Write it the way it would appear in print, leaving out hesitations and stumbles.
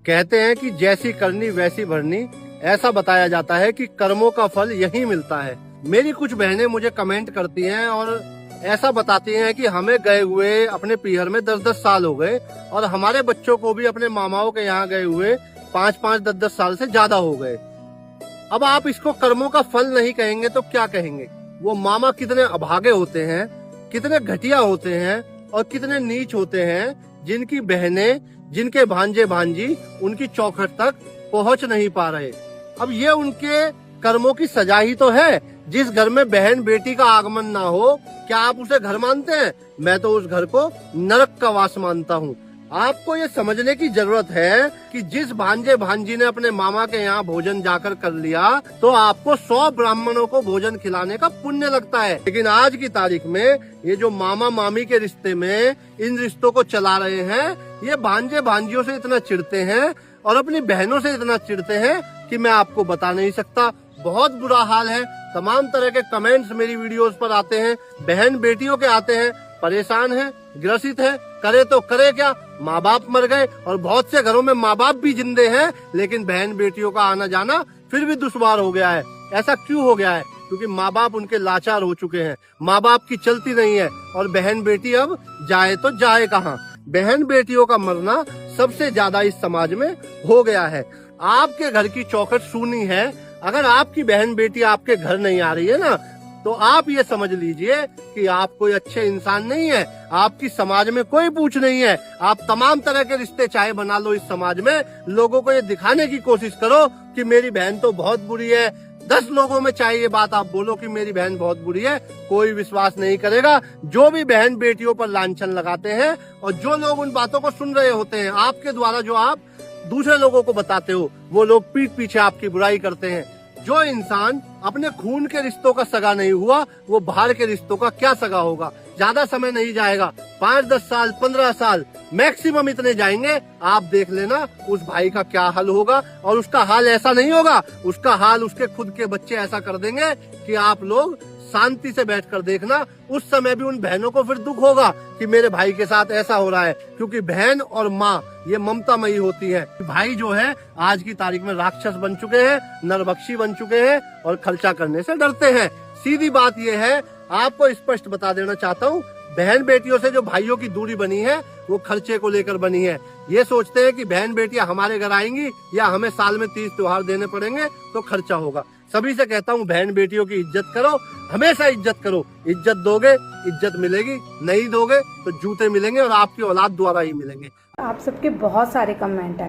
कहते हैं कि जैसी करनी वैसी भरनी। ऐसा बताया जाता है कि कर्मों का फल यही मिलता है। मेरी कुछ बहनें मुझे कमेंट करती हैं और ऐसा बताती हैं कि हमें गए हुए अपने पीहर में 10-10 साल हो गए और हमारे बच्चों को भी अपने मामाओं के यहाँ गए हुए 5-5, 10-10 साल से ज्यादा हो गए। अब आप इसको कर्मों का फल नहीं कहेंगे तो क्या कहेंगे? वो मामा कितने अभागे होते हैं, कितने घटिया होते हैं और कितने नीच होते हैं, जिनकी बहनें, जिनके भांजे भांजी उनकी चौखट तक पहुंच नहीं पा रहे। अब ये उनके कर्मों की सजा ही तो है। जिस घर में बहन बेटी का आगमन ना हो, क्या आप उसे घर मानते हैं? मैं तो उस घर को नरक का वास मानता हूँ। आपको ये समझने की जरूरत है कि जिस भांजे भांजी ने अपने मामा के यहाँ भोजन जाकर कर लिया तो आपको 100 ब्राह्मणों को भोजन खिलाने का पुण्य लगता है। लेकिन आज की तारीख में ये जो मामा मामी के रिश्ते में इन रिश्तों को चला रहे हैं, ये भांजे भांजियों से इतना चिढ़ते हैं और अपनी बहनों से इतना चिढ़ते हैं कि मैं आपको बता नहीं सकता। बहुत बुरा हाल है। तमाम तरह के कमेंट्स मेरी वीडियोस पर आते हैं, बहन बेटियों के आते हैं, परेशान है, ग्रसित है, करे तो करे क्या? माँ बाप मर गए और बहुत से घरों में माँ बाप भी जिंदे हैं, लेकिन बहन बेटियों का आना जाना फिर भी दुश्वार हो गया है। ऐसा क्यों हो गया है? क्योंकि माँ बाप उनके लाचार हो चुके हैं, माँ बाप की चलती नहीं है और बहन बेटी अब जाए तो जाए कहाँ? बहन बेटियों का मरना सबसे ज्यादा इस समाज में हो गया है। आपके घर की चौखट सूनी है। अगर आपकी बहन बेटी आपके घर नहीं आ रही है ना, तो आप ये समझ लीजिए कि आप कोई अच्छे इंसान नहीं है। आपकी समाज में कोई पूछ नहीं है। आप तमाम तरह के रिश्ते चाहे बना लो इस समाज में, लोगों को ये दिखाने की कोशिश करो कि मेरी बहन तो बहुत बुरी है। 10 लोगों में चाहे ये बात आप बोलो कि मेरी बहन बहुत बुरी है, कोई विश्वास नहीं करेगा। जो भी बहन बेटियों पर लांछन लगाते हैं और जो लोग उन बातों को सुन रहे होते हैं आपके द्वारा, जो आप दूसरे लोगों को बताते हो, वो लोग पीठ पीछे आपकी बुराई करते हैं। जो इंसान अपने खून के रिश्तों का सगा नहीं हुआ, वो बाहर के रिश्तों का क्या सगा होगा? ज्यादा समय नहीं जाएगा, 5-10 साल, 15 साल मैक्सिमम इतने जाएंगे। आप देख लेना उस भाई का क्या हाल होगा। और उसका हाल ऐसा नहीं होगा, उसका हाल उसके खुद के बच्चे ऐसा कर देंगे कि आप लोग शांति से बैठकर देखना। उस समय भी उन बहनों को फिर दुख होगा कि मेरे भाई के साथ ऐसा हो रहा है, क्योंकि बहन और माँ ये ममतामयी होती है। भाई जो है आज की तारीख में राक्षस बन चुके हैं, नरभक्षी बन चुके हैं और खर्चा करने से डरते हैं। सीधी बात ये है, आपको स्पष्ट बता देना चाहता हूँ, बहन बेटियों से जो भाइयों की दूरी बनी है वो खर्चे को लेकर बनी है। ये सोचते हैं कि बहन बेटियां हमारे घर आएंगी या हमें साल में 30 त्योहार देने पड़ेंगे तो खर्चा होगा। सभी से कहता हूँ, बहन बेटियों की इज्जत करो, हमेशा इज्जत करो। इज्जत दोगे इज्जत मिलेगी, नहीं दोगे तो जूते मिलेंगे और आपकी औलाद द्वारा ही मिलेंगे। आप सबके बहुत सारे कमेंट आए।